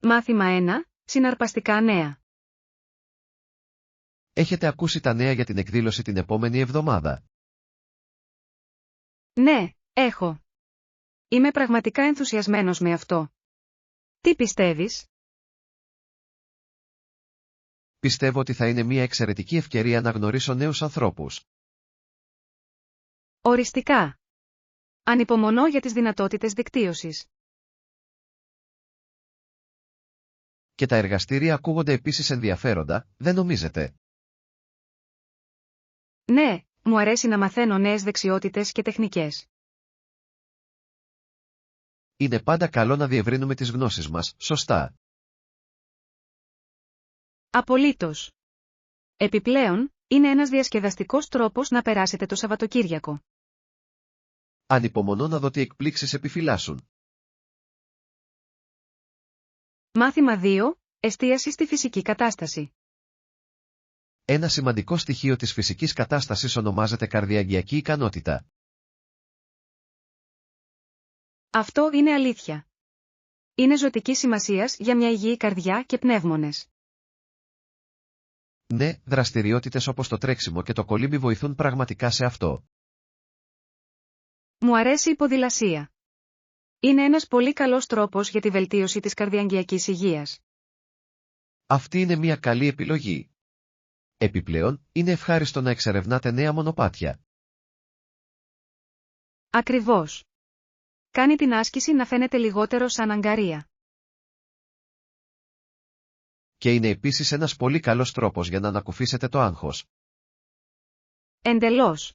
Μάθημα 1. Συναρπαστικά νέα. Έχετε ακούσει τα νέα για την εκδήλωση την επόμενη εβδομάδα? Ναι, έχω. Είμαι πραγματικά ενθουσιασμένος με αυτό. Τι πιστεύεις? Πιστεύω ότι θα είναι μια εξαιρετική ευκαιρία να γνωρίσω νέους ανθρώπους. Οριστικά. Ανυπομονώ για τις δυνατότητες δικτύωσης. Και τα εργαστήρια ακούγονται επίσης ενδιαφέροντα, δεν νομίζετε? Ναι, μου αρέσει να μαθαίνω νέες δεξιότητες και τεχνικές. Είναι πάντα καλό να διευρύνουμε τις γνώσεις μας, σωστά? Απολύτως. Επιπλέον, είναι ένας διασκεδαστικός τρόπος να περάσετε το Σαββατοκύριακο. Ανυπομονώ να δω τι εκπλήξεις επιφυλάσσουν. Μάθημα 2. Εστίαση στη φυσική κατάσταση. Ένα σημαντικό στοιχείο της φυσικής κατάστασης ονομάζεται καρδιαγγειακή ικανότητα. Αυτό είναι αλήθεια. Είναι ζωτικής σημασίας για μια υγιή καρδιά και πνεύμονες. Ναι, δραστηριότητες όπως το τρέξιμο και το κολύμπι βοηθούν πραγματικά σε αυτό. Μου αρέσει η ποδηλασία. Είναι ένας πολύ καλός τρόπος για τη βελτίωση της καρδιαγγειακής υγείας. Αυτή είναι μια καλή επιλογή. Επιπλέον, είναι ευχάριστο να εξερευνάτε νέα μονοπάτια. Ακριβώς. Κάνει την άσκηση να φαίνεται λιγότερο σαν αγκαρία. Και είναι επίσης ένας πολύ καλός τρόπος για να ανακουφίσετε το άγχος. Εντελώς.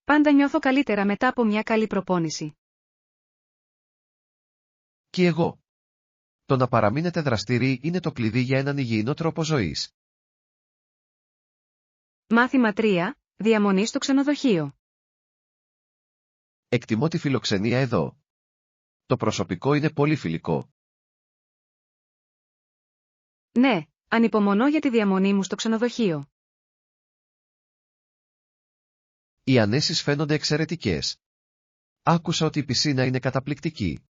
Πάντα νιώθω καλύτερα μετά από μια καλή προπόνηση. Και εγώ. Το να παραμείνετε δραστήριοι είναι το κλειδί για έναν υγιεινό τρόπο ζωής. Μάθημα 3. Διαμονή στο ξενοδοχείο. Εκτιμώ τη φιλοξενία εδώ. Το προσωπικό είναι πολύ φιλικό. Ναι, ανυπομονώ για τη διαμονή μου στο ξενοδοχείο. Οι ανέσεις φαίνονται εξαιρετικές. Άκουσα ότι η πισίνα είναι καταπληκτική.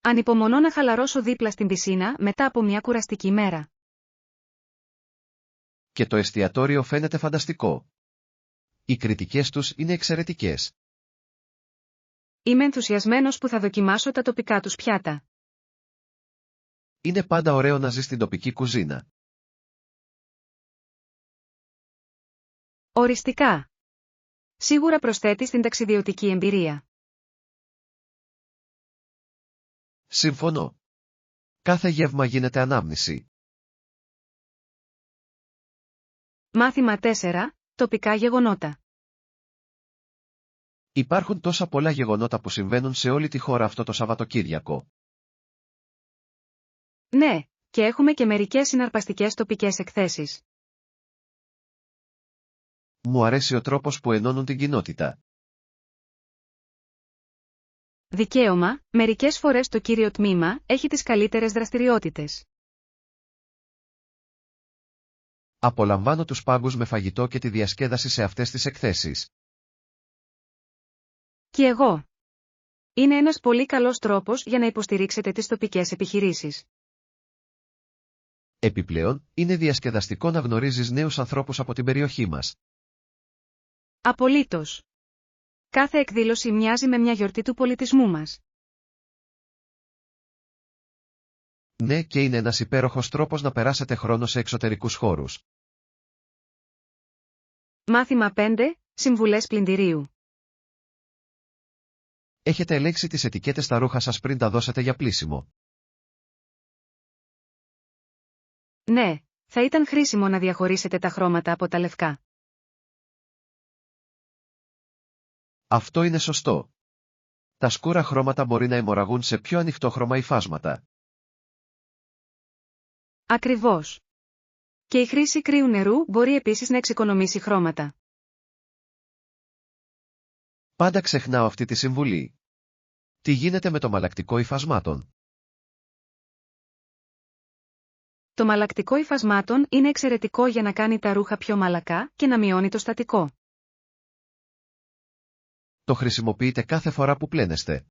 Ανυπομονώ να χαλαρώσω δίπλα στην πισίνα μετά από μια κουραστική μέρα. Και το εστιατόριο φαίνεται φανταστικό. Οι κριτικές τους είναι εξαιρετικές. Είμαι ενθουσιασμένος που θα δοκιμάσω τα τοπικά τους πιάτα. Είναι πάντα ωραίο να ζεις στην τοπική κουζίνα. Οριστικά. Σίγουρα προσθέτει στην ταξιδιωτική εμπειρία. Συμφωνώ. Κάθε γεύμα γίνεται ανάμνηση. Μάθημα 4. Τοπικά γεγονότα. Υπάρχουν τόσα πολλά γεγονότα που συμβαίνουν σε όλη τη χώρα αυτό το Σαββατοκύριακο. Ναι, και έχουμε και μερικές συναρπαστικές τοπικές εκθέσεις. Μου αρέσει ο τρόπος που ενώνουν την κοινότητα. Δικαίωμα, μερικές φορές το κύριο τμήμα έχει τις καλύτερες δραστηριότητες. Απολαμβάνω τους πάγκους με φαγητό και τη διασκέδαση σε αυτές τις εκθέσεις. Και εγώ. Είναι ένας πολύ καλός τρόπος για να υποστηρίξετε τις τοπικές επιχειρήσεις. Επιπλέον, είναι διασκεδαστικό να γνωρίζεις νέους ανθρώπους από την περιοχή μας. Απολύτως. Κάθε εκδήλωση μοιάζει με μια γιορτή του πολιτισμού μας. Ναι, και είναι ένας υπέροχος τρόπος να περάσετε χρόνο σε εξωτερικούς χώρους. Μάθημα 5. Συμβουλές πλυντηρίου. Έχετε ελέγξει τις ετικέτες στα ρούχα σας πριν τα δώσετε για πλύσιμο. Ναι, θα ήταν χρήσιμο να διαχωρίσετε τα χρώματα από τα λευκά. Αυτό είναι σωστό. Τα σκούρα χρώματα μπορεί να αιμορραγούν σε πιο ανοιχτόχρωμα υφάσματα. Ακριβώς. Και η χρήση κρύου νερού μπορεί επίσης να εξοικονομήσει χρώματα. Πάντα ξεχνάω αυτή τη συμβουλή. Τι γίνεται με το μαλακτικό υφασμάτων? Το μαλακτικό υφασμάτων είναι εξαιρετικό για να κάνει τα ρούχα πιο μαλακά και να μειώνει το στατικό. Το χρησιμοποιείτε κάθε φορά που πλένεστε?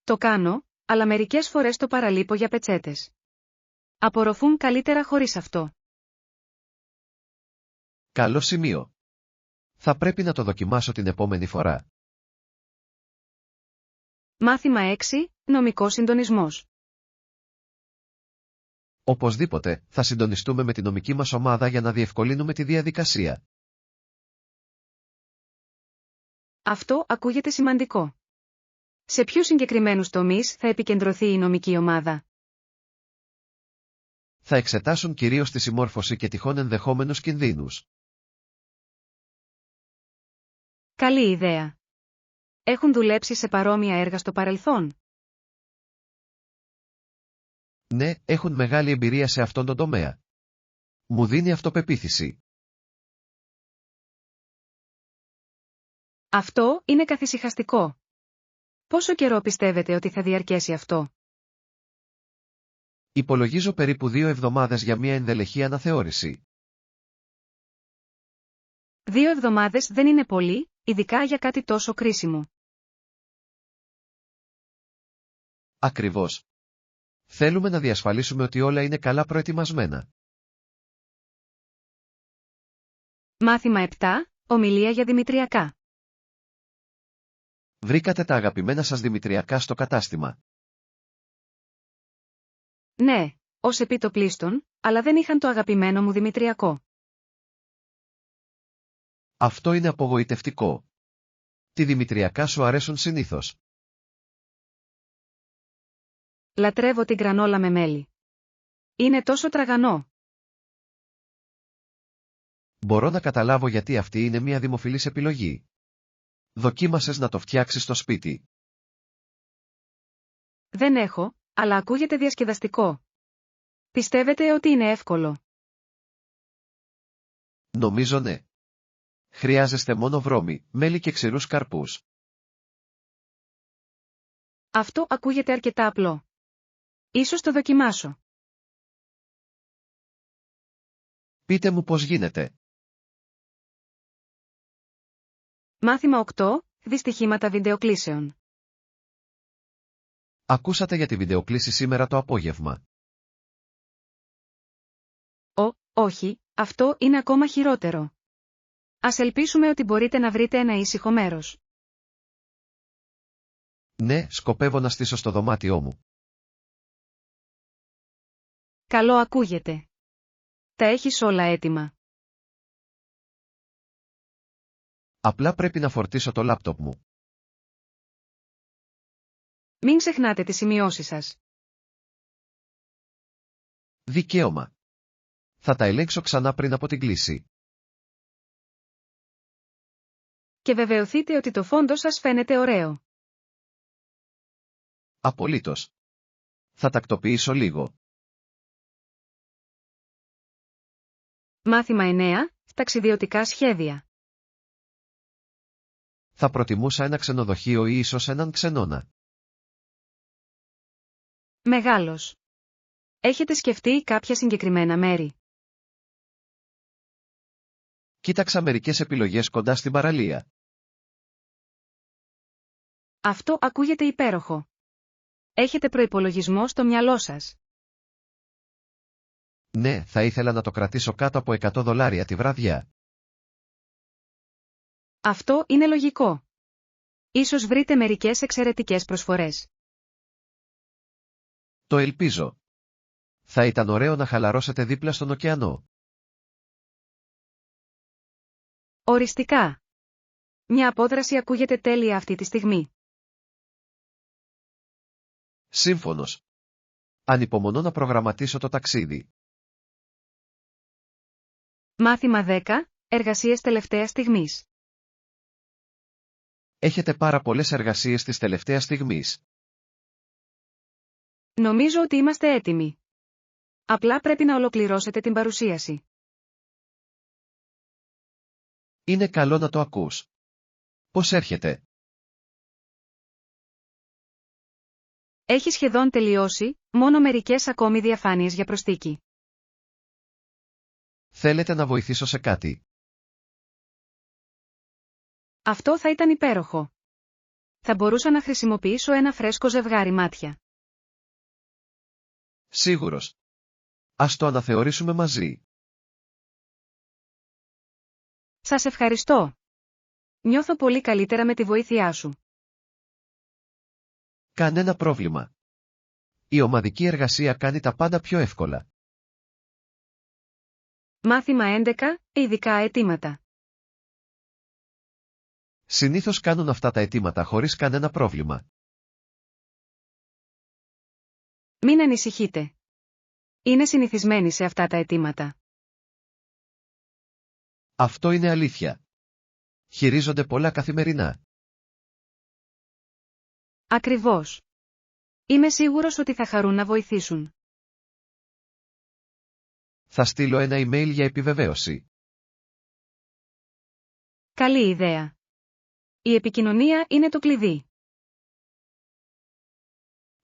Το κάνω, αλλά μερικές φορές το παραλείπω για πετσέτες. Απορροφούν καλύτερα χωρίς αυτό. Καλό σημείο. Θα πρέπει να το δοκιμάσω την επόμενη φορά. Μάθημα 6. Νομικός συντονισμός. Οπωσδήποτε, θα συντονιστούμε με την νομική μας ομάδα για να διευκολύνουμε τη διαδικασία. Αυτό ακούγεται σημαντικό. Σε ποιους συγκεκριμένους τομείς θα επικεντρωθεί η νομική ομάδα? Θα εξετάσουν κυρίως τη συμμόρφωση και τυχόν ενδεχόμενους κινδύνους. Καλή ιδέα. Έχουν δουλέψει σε παρόμοια έργα στο παρελθόν? Ναι, έχουν μεγάλη εμπειρία σε αυτόν τον τομέα. Μου δίνει αυτοπεποίθηση. Αυτό είναι καθησυχαστικό. Πόσο καιρό πιστεύετε ότι θα διαρκέσει αυτό? Υπολογίζω περίπου 2 εβδομάδες για μια ενδελεχή αναθεώρηση. 2 εβδομάδες δεν είναι πολύ, ειδικά για κάτι τόσο κρίσιμο. Ακριβώς. Θέλουμε να διασφαλίσουμε ότι όλα είναι καλά προετοιμασμένα. Μάθημα 7. Ομιλία για δημητριακά. Βρήκατε τα αγαπημένα σας δημητριακά στο κατάστημα. Ναι, ως επίτοπλίστων, αλλά δεν είχαν το αγαπημένο μου δημητριακό. Αυτό είναι απογοητευτικό. Τι δημητριακά σου αρέσουν συνήθως? Λατρεύω την γκρανόλα με μέλι. Είναι τόσο τραγανό. Μπορώ να καταλάβω γιατί αυτή είναι μια δημοφιλής επιλογή. Δοκίμασες να το φτιάξεις στο σπίτι? Δεν έχω, αλλά ακούγεται διασκεδαστικό. Πιστεύετε ότι είναι εύκολο? Νομίζω ναι. Χρειάζεστε μόνο βρώμη, μέλι και ξηρούς καρπούς. Αυτό ακούγεται αρκετά απλό. Ίσως το δοκιμάσω. Πείτε μου πώς γίνεται. Μάθημα 8. Δυστυχήματα βιντεοκλήσεων. Ακούσατε για τη βιντεοκλήση σήμερα το απόγευμα? Όχι, αυτό είναι ακόμα χειρότερο. Ας ελπίσουμε ότι μπορείτε να βρείτε ένα ήσυχο μέρος. Ναι, σκοπεύω να στήσω στο δωμάτιό μου. Καλό ακούγεται. Τα έχεις όλα έτοιμα. Απλά πρέπει να φορτίσω το λάπτοπ μου. Μην ξεχνάτε τις σημειώσεις σας. Δικαίωμα. Θα τα ελέγξω ξανά πριν από την κλήση. Και βεβαιωθείτε ότι το φόντο σας φαίνεται ωραίο. Απολύτως. Θα τακτοποιήσω λίγο. Μάθημα 9. Ταξιδιωτικά σχέδια. Θα προτιμούσα ένα ξενοδοχείο ή ίσως έναν ξενώνα. Μεγάλος. Έχετε σκεφτεί κάποια συγκεκριμένα μέρη? Κοίταξα μερικές επιλογές κοντά στην παραλία. Αυτό ακούγεται υπέροχο. Έχετε προϋπολογισμό στο μυαλό σας? Ναι, θα ήθελα να το κρατήσω κάτω από $100 τη βραδιά. Αυτό είναι λογικό. Ίσως βρείτε μερικές εξαιρετικές προσφορές. Το ελπίζω. Θα ήταν ωραίο να χαλαρώσετε δίπλα στον ωκεανό. Οριστικά. Μια απόδραση ακούγεται τέλεια αυτή τη στιγμή. Σύμφωνος. Ανυπομονώ να προγραμματίσω το ταξίδι. Μάθημα 10. Εργασίες τελευταίας στιγμής. Έχετε πάρα πολλές εργασίες της τελευταίας στιγμής. Νομίζω ότι είμαστε έτοιμοι. Απλά πρέπει να ολοκληρώσετε την παρουσίαση. Είναι καλό να το ακούς. Πώς έρχεται? Έχει σχεδόν τελειώσει, μόνο μερικές ακόμη διαφάνειες για προσθήκη. Θέλετε να βοηθήσω σε κάτι? Αυτό θα ήταν υπέροχο. Θα μπορούσα να χρησιμοποιήσω ένα φρέσκο ζευγάρι μάτια. Σίγουρος. Ας το αναθεωρήσουμε μαζί. Σας ευχαριστώ. Νιώθω πολύ καλύτερα με τη βοήθειά σου. Κανένα πρόβλημα. Η ομαδική εργασία κάνει τα πάντα πιο εύκολα. Μάθημα 11. Ειδικά αιτήματα. Συνήθως κάνουν αυτά τα αιτήματα χωρίς κανένα πρόβλημα. Μην ανησυχείτε. Είναι συνηθισμένοι σε αυτά τα αιτήματα. Αυτό είναι αλήθεια. Χειρίζονται πολλά καθημερινά. Ακριβώς. Είμαι σίγουρος ότι θα χαρούν να βοηθήσουν. Θα στείλω ένα email για επιβεβαίωση. Καλή ιδέα. Η επικοινωνία είναι το κλειδί.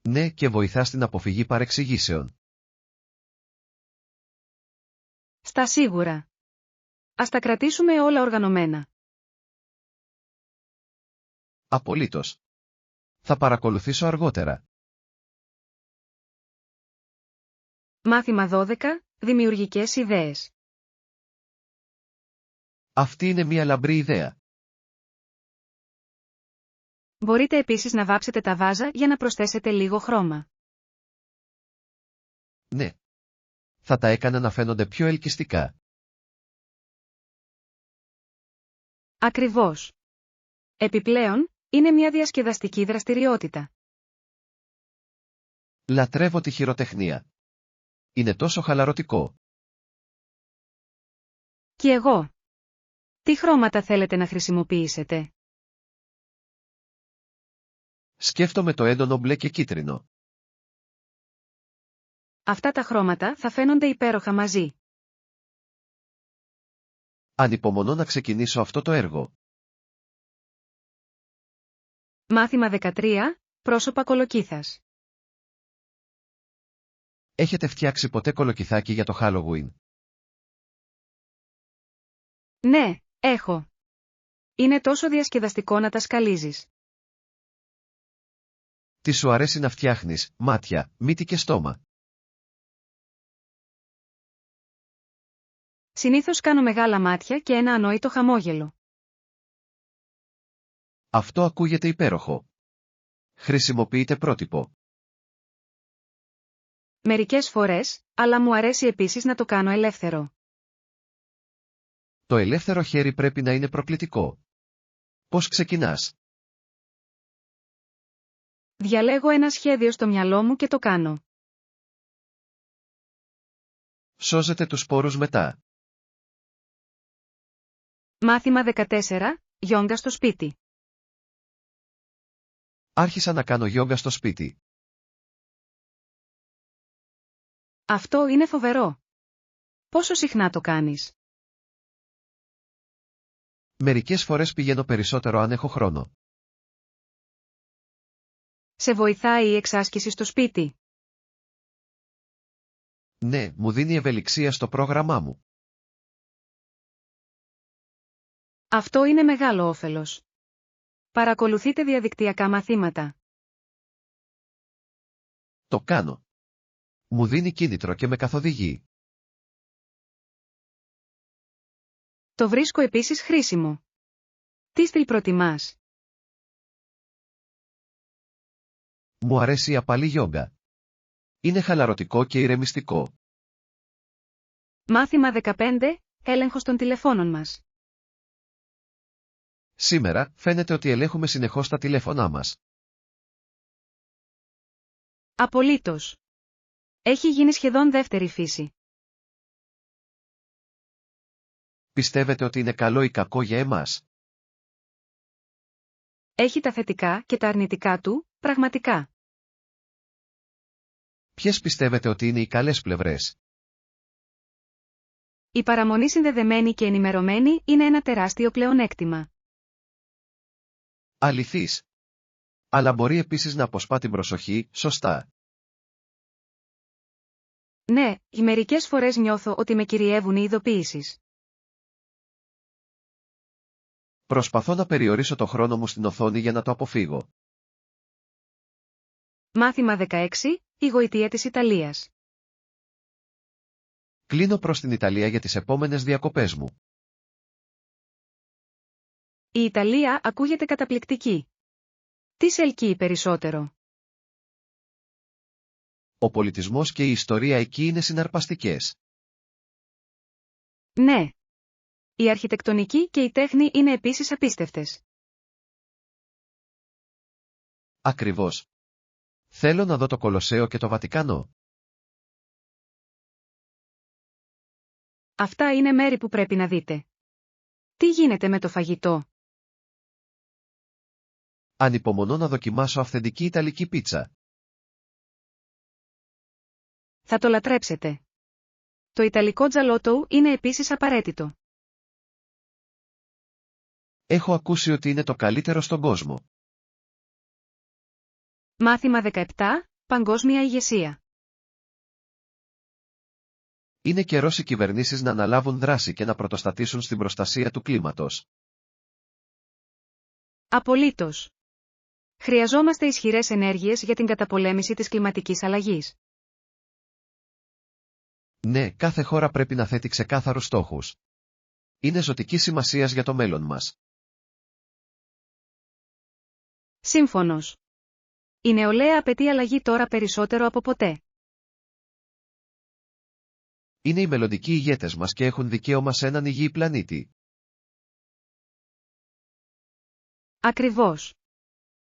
Ναι, και βοηθά στην αποφυγή παρεξηγήσεων. Στα σίγουρα. Ας τα κρατήσουμε όλα οργανωμένα. Απολύτως. Θα παρακολουθήσω αργότερα. Μάθημα 12. Δημιουργικές ιδέες. Αυτή είναι μια λαμπρή ιδέα. Μπορείτε επίσης να βάψετε τα βάζα για να προσθέσετε λίγο χρώμα. Ναι. Θα τα έκανα να φαίνονται πιο ελκυστικά. Ακριβώς. Επιπλέον, είναι μια διασκεδαστική δραστηριότητα. Λατρεύω τη χειροτεχνία. Είναι τόσο χαλαρωτικό. Και εγώ. Τι χρώματα θέλετε να χρησιμοποιήσετε? Σκέφτομαι το έντονο μπλε και κίτρινο. Αυτά τα χρώματα θα φαίνονται υπέροχα μαζί. Ανυπομονώ να ξεκινήσω αυτό το έργο. Μάθημα 13. Πρόσωπα κολοκύθας. Έχετε φτιάξει ποτέ κολοκυθάκι για το Halloween? Ναι, έχω. Είναι τόσο διασκεδαστικό να τα σκαλίζεις. Τι σου αρέσει να φτιάχνεις, μάτια, μύτη και στόμα? Συνήθως κάνω μεγάλα μάτια και ένα ανόητο χαμόγελο. Αυτό ακούγεται υπέροχο. Χρησιμοποιείτε πρότυπο. Μερικές φορές, αλλά μου αρέσει επίσης να το κάνω ελεύθερο. Το ελεύθερο χέρι πρέπει να είναι προκλητικό. Πώς ξεκινάς? Διαλέγω ένα σχέδιο στο μυαλό μου και το κάνω. Σώζετε τους σπόρους μετά. Μάθημα 14. Γιόγκα στο σπίτι. Άρχισα να κάνω γιόγκα στο σπίτι. Αυτό είναι φοβερό. Πόσο συχνά το κάνεις? Μερικές φορές πηγαίνω περισσότερο αν έχω χρόνο. Σε βοηθάει η εξάσκηση στο σπίτι? Ναι, μου δίνει ευελιξία στο πρόγραμμά μου. Αυτό είναι μεγάλο όφελος. Παρακολουθείτε διαδικτυακά μαθήματα. Το κάνω. Μου δίνει κίνητρο και με καθοδηγεί. Το βρίσκω επίσης χρήσιμο. Τι στυλ προτιμάς? Μου αρέσει η απαλή γιόγκα. Είναι χαλαρωτικό και ηρεμιστικό. Μάθημα 15. Έλεγχος των τηλεφώνων μας. Σήμερα, φαίνεται ότι ελέγχουμε συνεχώς τα τηλέφωνά μας. Απολύτως. Έχει γίνει σχεδόν δεύτερη φύση. Πιστεύετε ότι είναι καλό ή κακό για εμάς? Έχει τα θετικά και τα αρνητικά του, πραγματικά. Ποιες πιστεύετε ότι είναι οι καλές πλευρές? Η παραμονή συνδεδεμένη και ενημερωμένη είναι ένα τεράστιο πλεονέκτημα. Αληθής. Αλλά μπορεί επίσης να αποσπά την προσοχή, σωστά. Ναι, μερικές φορές νιώθω ότι με κυριεύουν οι ειδοποιήσεις. Προσπαθώ να περιορίσω το χρόνο μου στην οθόνη για να το αποφύγω. Μάθημα 16. Η γοητεία της Ιταλίας. Κλείνω προς την Ιταλία για τις επόμενες διακοπές μου. Η Ιταλία ακούγεται καταπληκτική. Τι σε ελκύει περισσότερο? Ο πολιτισμός και η ιστορία εκεί είναι συναρπαστικές. Ναι. Η αρχιτεκτονική και η τέχνη είναι επίσης απίστευτες. Ακριβώς. Θέλω να δω το Κολοσσέο και το Βατικανό. Αυτά είναι μέρη που πρέπει να δείτε. Τι γίνεται με το φαγητό? Ανυπομονώ να δοκιμάσω αυθεντική Ιταλική πίτσα. Θα το λατρέψετε. Το Ιταλικό τζαλότο είναι επίσης απαραίτητο. Έχω ακούσει ότι είναι το καλύτερο στον κόσμο. Μάθημα 17. Παγκόσμια ηγεσία. Είναι καιρός οι κυβερνήσεις να αναλάβουν δράση και να πρωτοστατήσουν στην προστασία του κλίματος. Απολύτως. Χρειαζόμαστε ισχυρές ενέργειες για την καταπολέμηση της κλιματικής αλλαγής. Ναι, κάθε χώρα πρέπει να θέτει ξεκάθαρους στόχους. Είναι ζωτικής σημασίας για το μέλλον μας. Σύμφωνος. Η νεολαία απαιτεί αλλαγή τώρα περισσότερο από ποτέ. Είναι οι μελλοντικοί ηγέτες μας και έχουν δικαίωμα σε έναν υγιή πλανήτη. Ακριβώς.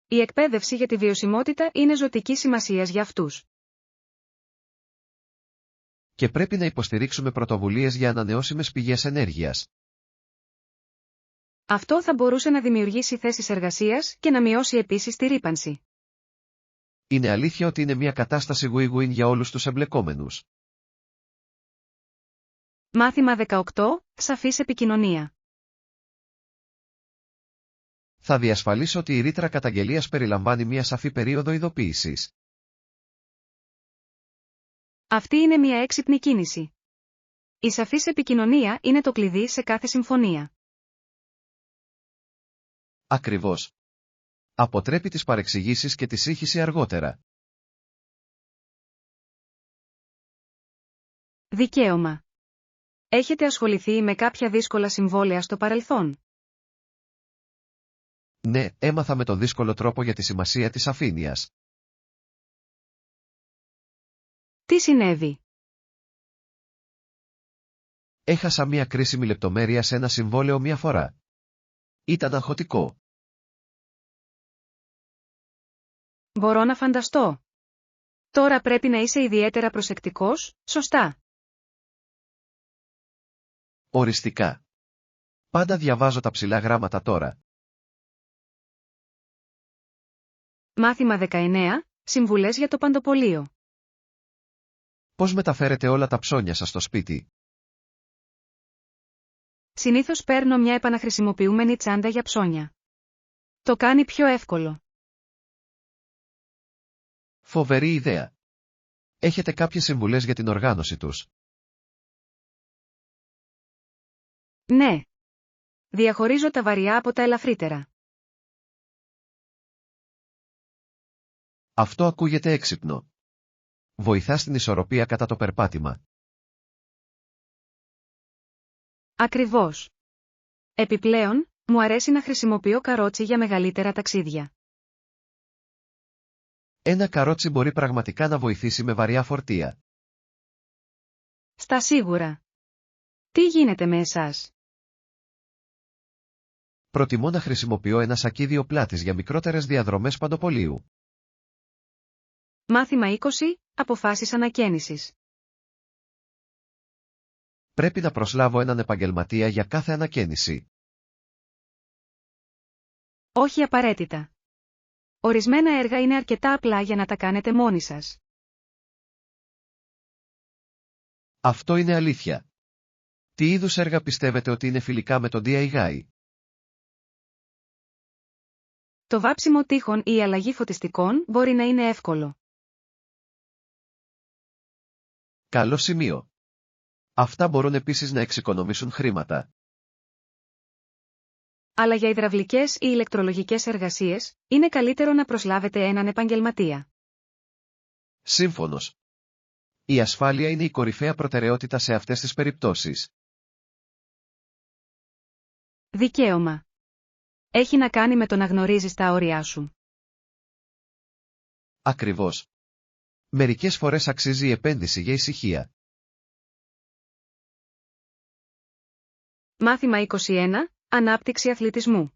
Η εκπαίδευση για τη βιωσιμότητα είναι ζωτικής σημασίας για αυτούς. Και πρέπει να υποστηρίξουμε πρωτοβουλίες για ανανεώσιμες πηγές ενέργειας. Αυτό θα μπορούσε να δημιουργήσει θέσεις εργασίας και να μειώσει επίσης τη ρύπανση. Είναι αλήθεια ότι είναι μια κατάσταση win-win για όλους τους εμπλεκόμενους. Μάθημα 18. Σαφής επικοινωνία. Θα διασφαλίσω ότι η ρήτρα καταγγελίας περιλαμβάνει μια σαφή περίοδο ειδοποίησης. Αυτή είναι μια έξυπνη κίνηση. Η σαφής επικοινωνία είναι το κλειδί σε κάθε συμφωνία. Ακριβώς. Αποτρέπει τις παρεξηγήσεις και τη σύγχυση αργότερα. Δικαίωμα. Έχετε ασχοληθεί με κάποια δύσκολα συμβόλαια στο παρελθόν? Ναι, έμαθα με τον δύσκολο τρόπο για τη σημασία της αφήνειας. Τι συνέβη? Έχασα μια κρίσιμη λεπτομέρεια σε ένα συμβόλαιο μια φορά. Ήταν αγχωτικό. Μπορώ να φανταστώ. Τώρα πρέπει να είσαι ιδιαίτερα προσεκτικός, σωστά? Οριστικά. Πάντα διαβάζω τα ψηλά γράμματα τώρα. Μάθημα 19. Συμβουλές για το παντοπολείο. Πώς μεταφέρετε όλα τα ψώνια σας στο σπίτι? Συνήθως παίρνω μια επαναχρησιμοποιούμενη τσάντα για ψώνια. Το κάνει πιο εύκολο. Φοβερή ιδέα. Έχετε κάποιες συμβουλές για την οργάνωση τους? Ναι. Διαχωρίζω τα βαριά από τα ελαφρύτερα. Αυτό ακούγεται έξυπνο. Βοηθά στην ισορροπία κατά το περπάτημα. Ακριβώς. Επιπλέον, μου αρέσει να χρησιμοποιώ καρότσι για μεγαλύτερα ταξίδια. Ένα καρότσι μπορεί πραγματικά να βοηθήσει με βαριά φορτία. Στα σίγουρα. Τι γίνεται με εσάς? Προτιμώ να χρησιμοποιώ ένα σακίδιο πλάτης για μικρότερες διαδρομές παντοπολίου. Μάθημα 20. Αποφάσεις ανακαίνησης. Πρέπει να προσλάβω έναν επαγγελματία για κάθε ανακαίνιση. Όχι απαραίτητα. Ορισμένα έργα είναι αρκετά απλά για να τα κάνετε μόνοι σας. Αυτό είναι αλήθεια. Τι είδους έργα πιστεύετε ότι είναι φιλικά με τον DIY? Το βάψιμο τείχων ή η αλλαγή φωτιστικών μπορεί να είναι εύκολο. Καλό σημείο. Αυτά μπορούν επίσης να εξοικονομήσουν χρήματα. Αλλά για υδραυλικές ή ηλεκτρολογικές εργασίες, είναι καλύτερο να προσλάβετε έναν επαγγελματία. Σύμφωνος. Η ασφάλεια είναι η κορυφαία προτεραιότητα σε αυτές τις περιπτώσεις. Δικαίωμα. Έχει να κάνει με το να γνωρίζεις τα όρια σου. Ακριβώς. Μερικές φορές αξίζει η επένδυση για ησυχία. Μάθημα 21. Ανάπτυξη αθλητισμού.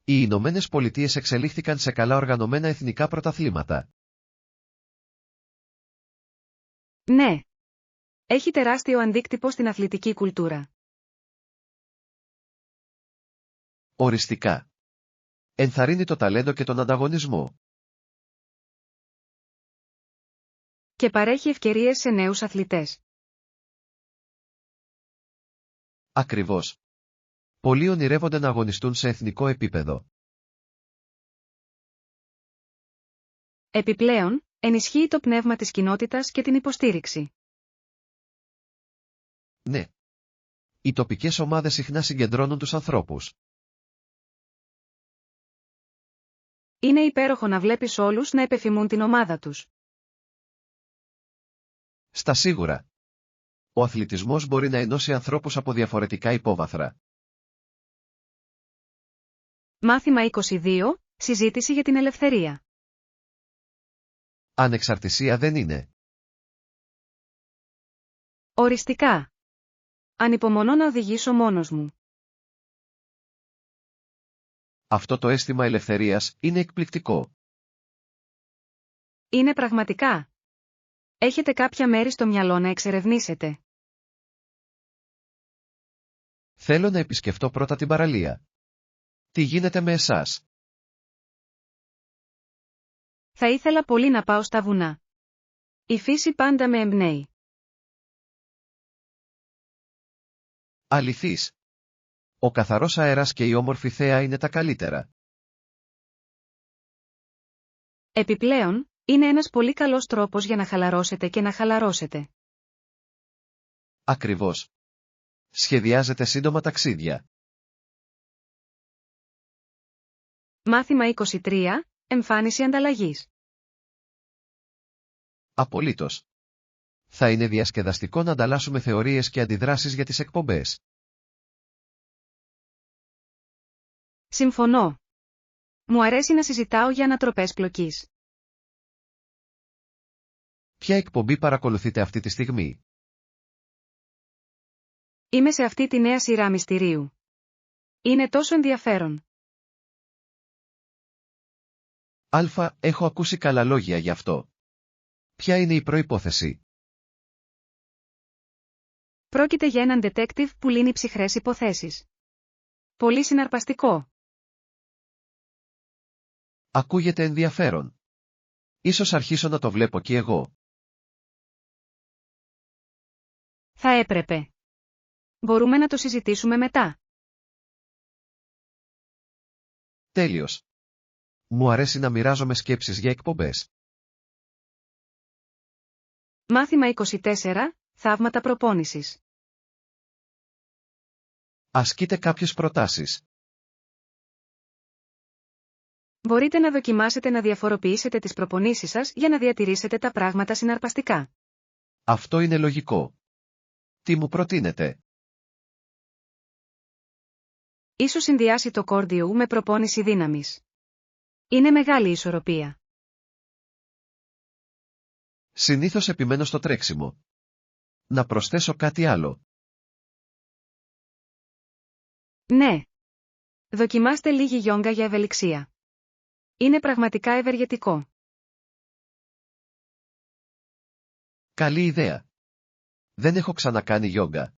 Οι Ηνωμένες Πολιτείες εξελίχθηκαν σε καλά οργανωμένα εθνικά πρωταθλήματα. Ναι. Έχει τεράστιο αντίκτυπο στην αθλητική κουλτούρα. Οριστικά. Ενθαρρύνει το ταλέντο και τον ανταγωνισμό. Και παρέχει ευκαιρίες σε νέους αθλητές. Ακριβώς. Πολλοί ονειρεύονται να αγωνιστούν σε εθνικό επίπεδο. Επιπλέον, ενισχύει το πνεύμα της κοινότητας και την υποστήριξη. Ναι. Οι τοπικές ομάδες συχνά συγκεντρώνουν τους ανθρώπους. Είναι υπέροχο να βλέπεις όλους να επεφημούν την ομάδα τους. Στα σίγουρα. Ο αθλητισμός μπορεί να ενώσει ανθρώπους από διαφορετικά υπόβαθρα. Μάθημα 22. Συζήτηση για την ελευθερία. Ανεξαρτησία δεν είναι. Οριστικά. Ανυπομονώ να οδηγήσω μόνος μου. Αυτό το αίσθημα ελευθερίας είναι εκπληκτικό. Είναι πραγματικά. Έχετε κάποια μέρη στο μυαλό να εξερευνήσετε. Θέλω να επισκεφτώ πρώτα την παραλία. Τι γίνεται με εσάς? Θα ήθελα πολύ να πάω στα βουνά. Η φύση πάντα με εμπνέει. Αληθής. Ο καθαρός αέρας και η όμορφη θέα είναι τα καλύτερα. Επιπλέον, είναι ένας πολύ καλός τρόπος για να χαλαρώσετε και να χαλαρώσετε. Ακριβώς. Σχεδιάζετε σύντομα ταξίδια. Μάθημα 23. Εμφάνιση ανταλλαγής. Απολύτως. Θα είναι διασκεδαστικό να ανταλλάσσουμε θεωρίες και αντιδράσεις για τις εκπομπές. Συμφωνώ. Μου αρέσει να συζητάω για ανατροπές πλοκής. Ποια εκπομπή παρακολουθείτε αυτή τη στιγμή? Είμαι σε αυτή τη νέα σειρά μυστηρίου. Είναι τόσο ενδιαφέρον. Έχω ακούσει καλά λόγια γι' αυτό. Ποια είναι η προϋπόθεση? Πρόκειται για έναν detective που λύνει ψυχρές υποθέσεις. Πολύ συναρπαστικό. Ακούγεται ενδιαφέρον. Ίσως αρχίσω να το βλέπω κι εγώ. Θα έπρεπε. Μπορούμε να το συζητήσουμε μετά. Τέλειος. Μου αρέσει να μοιράζομαι σκέψεις για εκπομπές. Μάθημα 24. Θαύματα προπόνησης. Ασκείτε κάποιες προτάσεις. Μπορείτε να δοκιμάσετε να διαφοροποιήσετε τις προπονήσεις σας για να διατηρήσετε τα πράγματα συναρπαστικά. Αυτό είναι λογικό. Τι μου προτείνετε? Ίσως συνδυάσει το κόρντιο με προπόνηση δύναμης. Είναι μεγάλη ισορροπία. Συνήθως επιμένω στο τρέξιμο. Να προσθέσω κάτι άλλο. Ναι. Δοκιμάστε λίγη γιόγκα για ευελιξία. Είναι πραγματικά ευεργετικό. Καλή ιδέα. Δεν έχω ξανακάνει γιόγκα.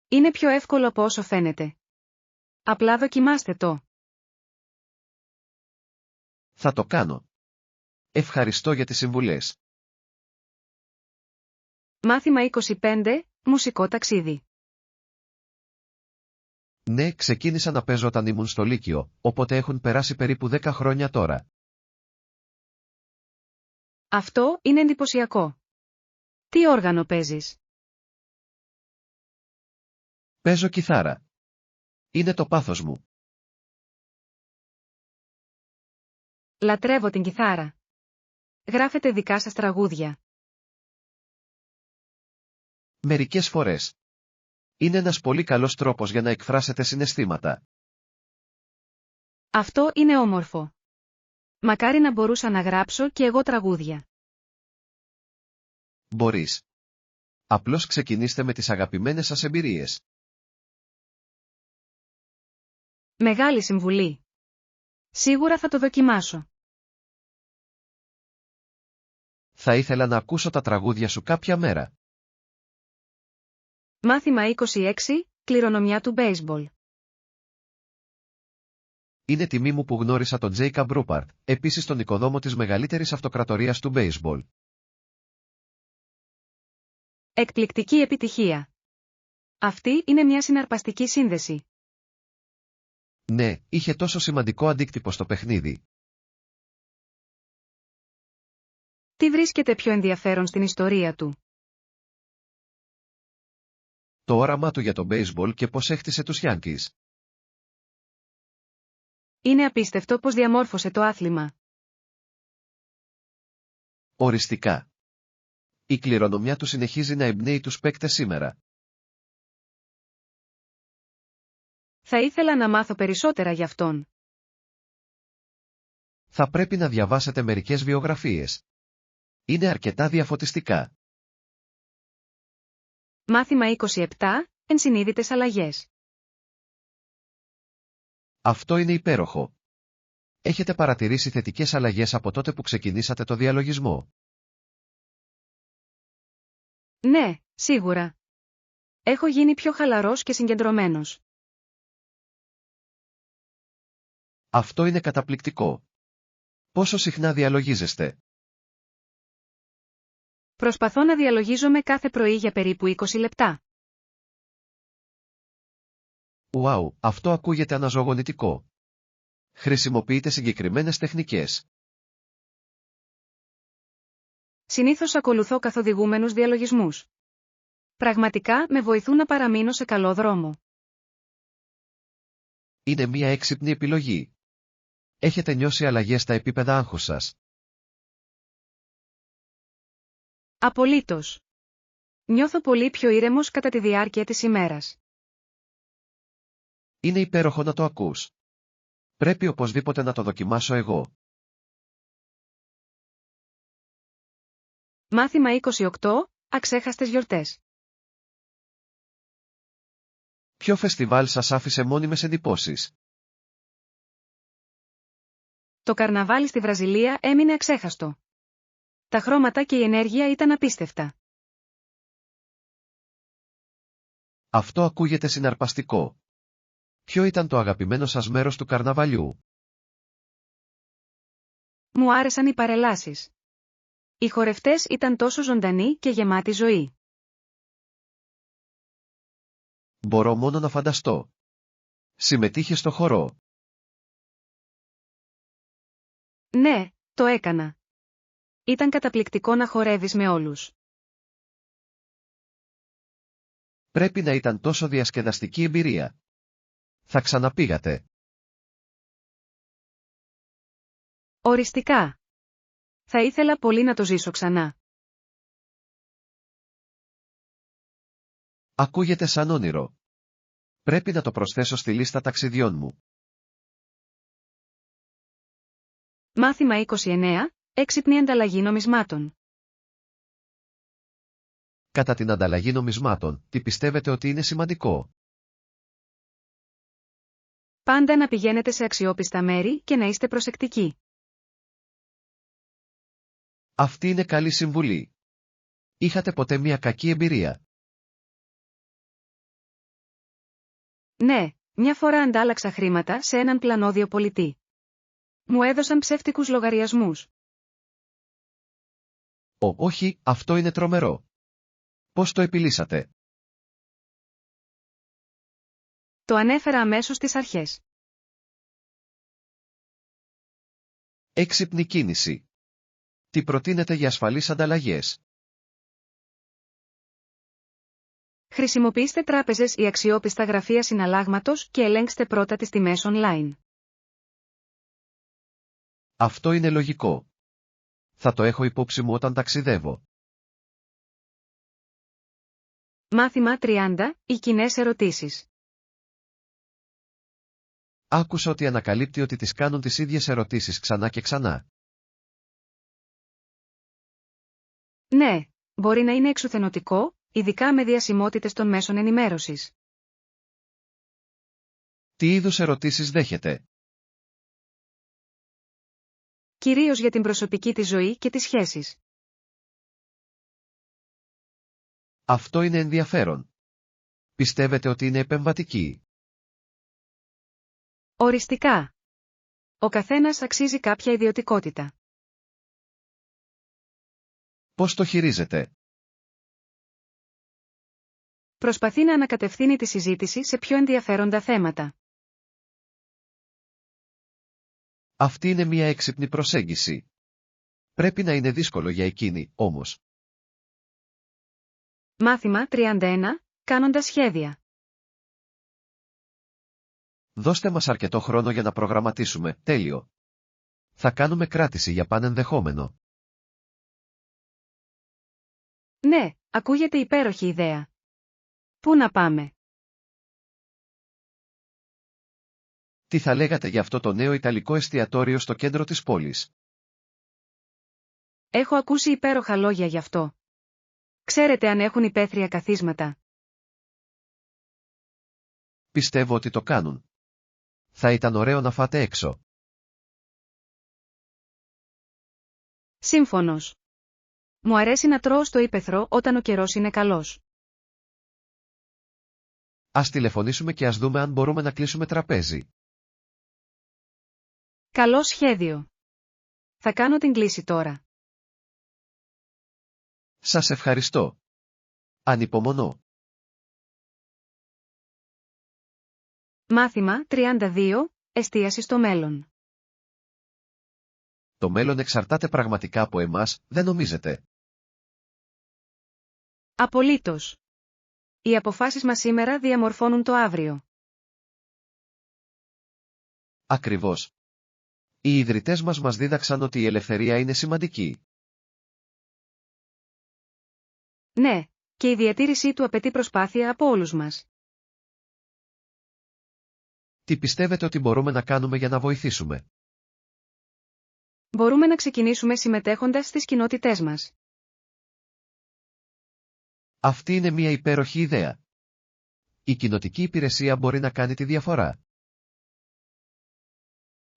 Είναι πιο εύκολο από όσο φαίνεται. Απλά δοκιμάστε το. Θα το κάνω. Ευχαριστώ για τις συμβουλές. Μάθημα 25. Μουσικό ταξίδι. Ναι, ξεκίνησα να παίζω όταν ήμουν στο Λύκειο, οπότε έχουν περάσει περίπου 10 χρόνια τώρα. Αυτό είναι εντυπωσιακό. Τι όργανο παίζεις? Παίζω κιθάρα. Είναι το πάθος μου. Λατρεύω την κιθάρα. Γράφετε δικά σας τραγούδια. Μερικές φορές. Είναι ένας πολύ καλός τρόπος για να εκφράσετε συναισθήματα. Αυτό είναι όμορφο. Μακάρι να μπορούσα να γράψω και εγώ τραγούδια. Μπορείς. Απλώς ξεκινήστε με τις αγαπημένες σας εμπειρίες. Μεγάλη συμβουλή. Σίγουρα θα το δοκιμάσω. Θα ήθελα να ακούσω τα τραγούδια σου κάποια μέρα. Μάθημα 26, κληρονομιά του μπέισμπολ. Είναι τιμή μου που γνώρισα τον Τζέικαμπ Ρούπαρτ, επίσης τον οικοδόμο της μεγαλύτερης αυτοκρατορίας του μπέισμπολ. Εκπληκτική επιτυχία. Αυτή είναι μια συναρπαστική σύνδεση. Ναι, είχε τόσο σημαντικό αντίκτυπο στο παιχνίδι. Τι βρίσκεται πιο ενδιαφέρον στην ιστορία του? Το όραμά του για το μπέισμπολ και πώς έχτισε τους Yankees. Είναι απίστευτο πως διαμόρφωσε το άθλημα. Οριστικά. Η κληρονομιά του συνεχίζει να εμπνέει τους παίκτες σήμερα. Θα ήθελα να μάθω περισσότερα γι' αυτόν. Θα πρέπει να διαβάσετε μερικές βιογραφίες. Είναι αρκετά διαφωτιστικά. Μάθημα 27, ενσυνείδητες αλλαγές. Αυτό είναι υπέροχο. Έχετε παρατηρήσει θετικές αλλαγές από τότε που ξεκινήσατε το διαλογισμό? Ναι, σίγουρα. Έχω γίνει πιο χαλαρός και συγκεντρωμένος. Αυτό είναι καταπληκτικό. Πόσο συχνά διαλογίζεστε? Προσπαθώ να διαλογίζομαι κάθε πρωί για περίπου 20 λεπτά. Ουάου, αυτό ακούγεται αναζωογονητικό. Χρησιμοποιείτε συγκεκριμένες τεχνικές? Συνήθως ακολουθώ καθοδηγούμενους διαλογισμούς. Πραγματικά με βοηθούν να παραμείνω σε καλό δρόμο. Είναι μια έξυπνη επιλογή. Έχετε νιώσει αλλαγές στα επίπεδα άγχους σας? Απολύτως. Νιώθω πολύ πιο ήρεμος κατά τη διάρκεια της ημέρας. Είναι υπέροχο να το ακούς. Πρέπει οπωσδήποτε να το δοκιμάσω εγώ. Μάθημα 28, αξέχαστες γιορτές. Ποιο φεστιβάλ σας άφησε μόνιμες εντυπώσεις? Το καρναβάλι στη Βραζιλία έμεινε αξέχαστο. Τα χρώματα και η ενέργεια ήταν απίστευτα. Αυτό ακούγεται συναρπαστικό. Ποιο ήταν το αγαπημένο σας μέρος του καρναβαλιού? Μου άρεσαν οι παρελάσεις. Οι χορευτές ήταν τόσο ζωντανοί και γεμάτοι ζωή. Μπορώ μόνο να φανταστώ. Συμμετείχε στο χορό? Ναι, το έκανα. Ήταν καταπληκτικό να χορεύεις με όλους. Πρέπει να ήταν τόσο διασκεδαστική εμπειρία. Θα ξαναπήγατε? Οριστικά. Θα ήθελα πολύ να το ζήσω ξανά. Ακούγεται σαν όνειρο. Πρέπει να το προσθέσω στη λίστα ταξιδιών μου. Μάθημα 29, έξυπνη ανταλλαγή νομισμάτων. Κατά την ανταλλαγή νομισμάτων, τι πιστεύετε ότι είναι σημαντικό? Πάντα να πηγαίνετε σε αξιόπιστα μέρη και να είστε προσεκτικοί. Αυτή είναι καλή συμβουλή. Είχατε ποτέ μια κακή εμπειρία? Ναι, μια φορά αντάλλαξα χρήματα σε έναν πλανόδιο πολιτή. Μου έδωσαν ψεύτικους λογαριασμούς. Όχι, αυτό είναι τρομερό. Πώς το επιλύσατε? Το ανέφερα αμέσως στις αρχές. Έξυπνη κίνηση. Τι προτείνετε για ασφαλείς ανταλλαγές? Χρησιμοποιήστε τράπεζες ή αξιόπιστα γραφεία συναλλάγματος και ελέγξτε πρώτα τις τιμές online. Αυτό είναι λογικό. Θα το έχω υπόψη μου όταν ταξιδεύω. Μάθημα 30. Οι κοινές ερωτήσεις. Άκουσα ότι ανακαλύπτει ότι τις κάνουν τις ίδιες ερωτήσεις ξανά και ξανά. Ναι, μπορεί να είναι εξουθενωτικό, ειδικά με διασημότητες των μέσων ενημέρωσης. Τι είδους ερωτήσεις δέχεται? Κυρίως για την προσωπική της ζωή και τις σχέσεις. Αυτό είναι ενδιαφέρον. Πιστεύετε ότι είναι επεμβατική? Οριστικά. Ο καθένας αξίζει κάποια ιδιωτικότητα. Πώς το χειρίζεται? Προσπαθεί να ανακατευθύνει τη συζήτηση σε πιο ενδιαφέροντα θέματα. Αυτή είναι μια έξυπνη προσέγγιση. Πρέπει να είναι δύσκολο για εκείνη, όμως. Μάθημα 31. Κάνοντας σχέδια. Δώστε μας αρκετό χρόνο για να προγραμματίσουμε. Τέλειο. Θα κάνουμε κράτηση για πανενδεχόμενο. Ναι, ακούγεται υπέροχη ιδέα. Πού να πάμε? Τι θα λέγατε για αυτό το νέο ιταλικό εστιατόριο στο κέντρο της πόλης? Έχω ακούσει υπέροχα λόγια γι' αυτό. Ξέρετε αν έχουν υπαίθρια καθίσματα? Πιστεύω ότι το κάνουν. Θα ήταν ωραίο να φάτε έξω. Σύμφωνος. Μου αρέσει να τρώω στο ύπαιθρο όταν ο καιρός είναι καλός. Ας τηλεφωνήσουμε και ας δούμε αν μπορούμε να κλείσουμε τραπέζι. Καλό σχέδιο. Θα κάνω την κλήση τώρα. Σας ευχαριστώ. Ανυπομονώ. Μάθημα 32. Εστίαση στο μέλλον. Το μέλλον εξαρτάται πραγματικά από εμάς, δεν νομίζετε? Απολύτως. Οι αποφάσεις μας σήμερα διαμορφώνουν το αύριο. Ακριβώς. Οι ιδρυτές μας δίδαξαν ότι η ελευθερία είναι σημαντική. Ναι, και η διατήρησή του απαιτεί προσπάθεια από όλους μας. Τι πιστεύετε ότι μπορούμε να κάνουμε για να βοηθήσουμε? Μπορούμε να ξεκινήσουμε συμμετέχοντας στις κοινότητές μας. Αυτή είναι μια υπέροχη ιδέα. Η κοινοτική υπηρεσία μπορεί να κάνει τη διαφορά.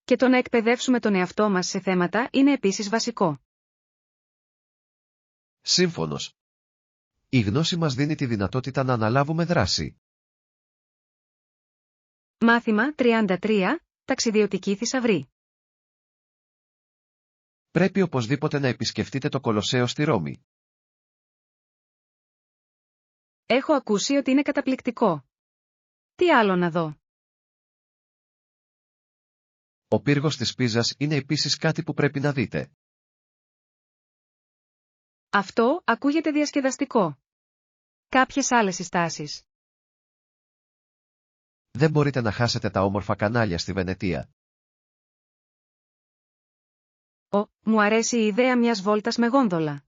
Και το να εκπαιδεύσουμε τον εαυτό μας σε θέματα είναι επίσης βασικό. Σύμφωνος. Η γνώση μας δίνει τη δυνατότητα να αναλάβουμε δράση. Μάθημα 33. Ταξιδιωτική θησαυρή. Πρέπει οπωσδήποτε να επισκεφτείτε το Κολοσσέο στη Ρώμη. Έχω ακούσει ότι είναι καταπληκτικό. Τι άλλο να δω? Ο πύργος της Πίζας είναι επίσης κάτι που πρέπει να δείτε. Αυτό ακούγεται διασκεδαστικό. Κάποιες άλλες συστάσεις? Δεν μπορείτε να χάσετε τα όμορφα κανάλια στη Βενετία. Μου αρέσει η ιδέα μιας βόλτας με γόνδολα.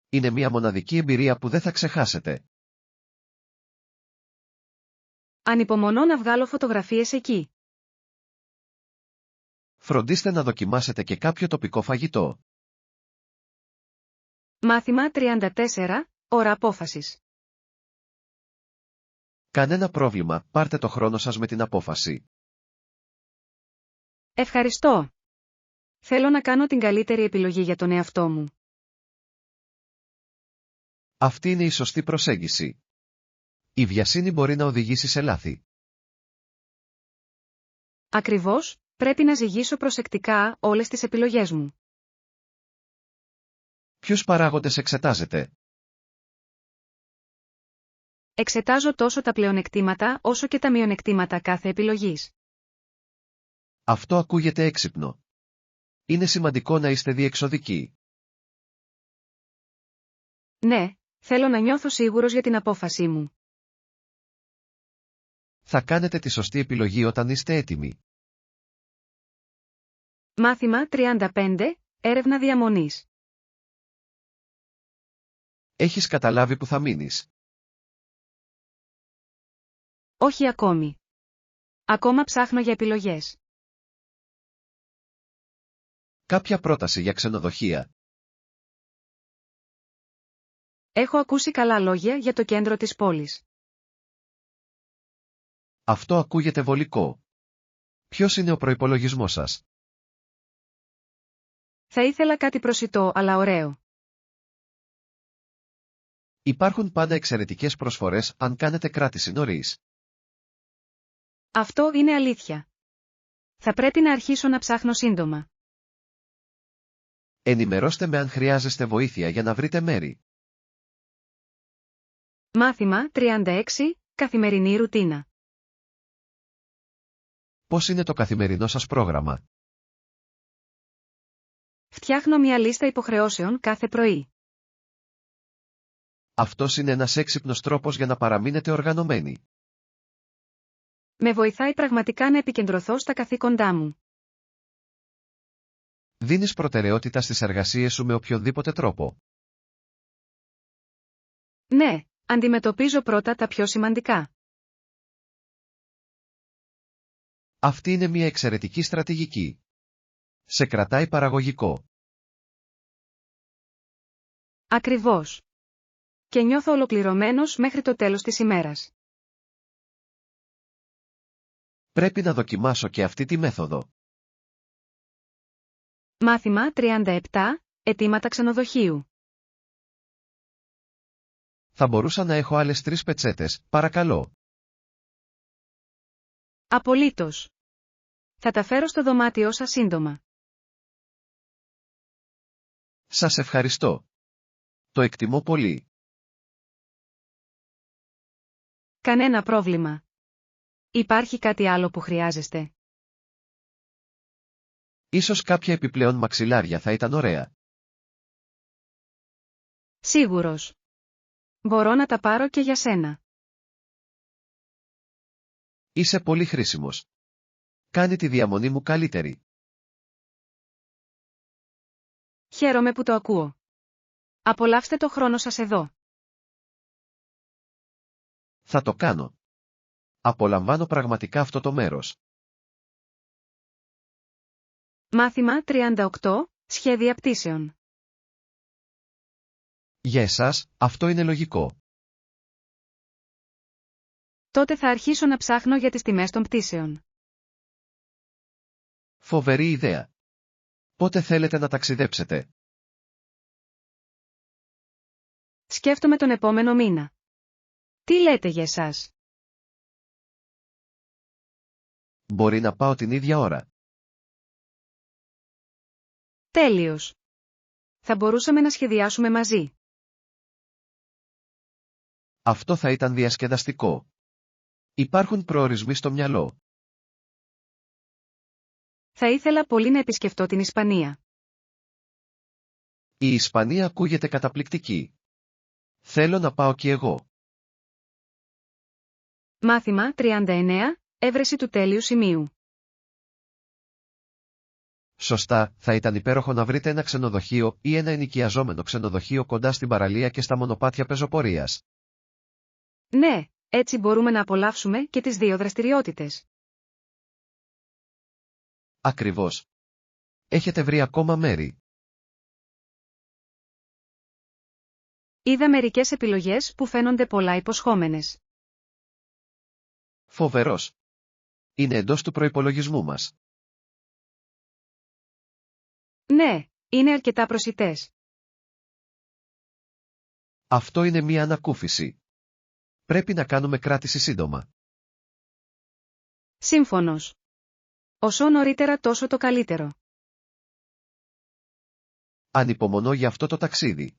Είναι μια μοναδική εμπειρία που δεν θα ξεχάσετε. Ανυπομονώ να βγάλω φωτογραφίες εκεί. Φροντίστε να δοκιμάσετε και κάποιο τοπικό φαγητό. Μάθημα 34. Ώρα απόφασης. Κανένα πρόβλημα, πάρτε το χρόνο σας με την απόφαση. Ευχαριστώ. Θέλω να κάνω την καλύτερη επιλογή για τον εαυτό μου. Αυτή είναι η σωστή προσέγγιση. Η βιασύνη μπορεί να οδηγήσει σε λάθη. Ακριβώς, πρέπει να ζυγίσω προσεκτικά όλες τις επιλογές μου. Ποιους παράγοντες εξετάζετε? Εξετάζω τόσο τα πλεονεκτήματα όσο και τα μειονεκτήματα κάθε επιλογής. Αυτό ακούγεται έξυπνο. Είναι σημαντικό να είστε διεξοδικοί. Ναι, θέλω να νιώθω σίγουρος για την απόφασή μου. Θα κάνετε τη σωστή επιλογή όταν είστε έτοιμοι. Μάθημα 35. Έρευνα διαμονής. Έχεις καταλάβει που θα μείνεις? Όχι ακόμη. Ακόμα ψάχνω για επιλογές. Κάποια πρόταση για ξενοδοχεία? Έχω ακούσει καλά λόγια για το κέντρο της πόλης. Αυτό ακούγεται βολικό. Ποιος είναι ο προϋπολογισμός σας? Θα ήθελα κάτι προσιτό αλλά ωραίο. Υπάρχουν πάντα εξαιρετικές προσφορές αν κάνετε κράτηση νωρίς. Αυτό είναι αλήθεια. Θα πρέπει να αρχίσω να ψάχνω σύντομα. Ενημερώστε με αν χρειάζεστε βοήθεια για να βρείτε μέρη. Μάθημα 36. Καθημερινή ρουτίνα. Πώς είναι το καθημερινό σας πρόγραμμα? Φτιάχνω μια λίστα υποχρεώσεων κάθε πρωί. Αυτός είναι ένας έξυπνος τρόπος για να παραμείνετε οργανωμένοι. Με βοηθάει πραγματικά να επικεντρωθώ στα καθήκοντά μου. Δίνεις προτεραιότητα στις εργασίες σου με οποιονδήποτε τρόπο. Ναι, αντιμετωπίζω πρώτα τα πιο σημαντικά. Αυτή είναι μια εξαιρετική στρατηγική. Σε κρατάει παραγωγικό. Ακριβώς. Και νιώθω ολοκληρωμένος μέχρι το τέλος της ημέρας. Πρέπει να δοκιμάσω και αυτή τη μέθοδο. Μάθημα 37. Αιτήματα ξενοδοχείου. Θα μπορούσα να έχω άλλες 3 πετσέτες, παρακαλώ. Απολύτως. Θα τα φέρω στο δωμάτιό σας σύντομα. Σας ευχαριστώ. Το εκτιμώ πολύ. Κανένα πρόβλημα. Υπάρχει κάτι άλλο που χρειάζεστε? Ίσως κάποια επιπλέον μαξιλάρια θα ήταν ωραία. Σίγουρος. Μπορώ να τα πάρω και για σένα. Είσαι πολύ χρήσιμος. Κάνει τη διαμονή μου καλύτερη. Χαίρομαι που το ακούω. Απολαύστε το χρόνο σας εδώ. Θα το κάνω. Απολαμβάνω πραγματικά αυτό το μέρος. Μάθημα 38. Σχέδια πτήσεων. Για εσάς, αυτό είναι λογικό. Τότε θα αρχίσω να ψάχνω για τις τιμές των πτήσεων. Φοβερή ιδέα. Πότε θέλετε να ταξιδέψετε? Σκέφτομαι τον επόμενο μήνα. Τι λέτε για εσάς? Μπορεί να πάω την ίδια ώρα. Τέλειος. Θα μπορούσαμε να σχεδιάσουμε μαζί. Αυτό θα ήταν διασκεδαστικό. Υπάρχουν προορισμοί στο μυαλό. Θα ήθελα πολύ να επισκεφτώ την Ισπανία. Η Ισπανία ακούγεται καταπληκτική. Θέλω να πάω κι εγώ. Μάθημα 39. Έβρεση του τέλειου σημείου. Σωστά, θα ήταν υπέροχο να βρείτε ένα ξενοδοχείο ή ένα ενοικιαζόμενο ξενοδοχείο κοντά στην παραλία και στα μονοπάτια πεζοπορίας. Ναι, έτσι μπορούμε να απολαύσουμε και τις δύο δραστηριότητες. Ακριβώς. Έχετε βρει ακόμα μέρη? Είδα μερικές επιλογές που φαίνονται πολλά υποσχόμενες. Φοβερός. Είναι εντός του προϋπολογισμού μας. Ναι, είναι αρκετά προσιτές. Αυτό είναι μια ανακούφιση. Πρέπει να κάνουμε κράτηση σύντομα. Σύμφωνος. Όσο νωρίτερα τόσο το καλύτερο. Ανυπομονώ για αυτό το ταξίδι.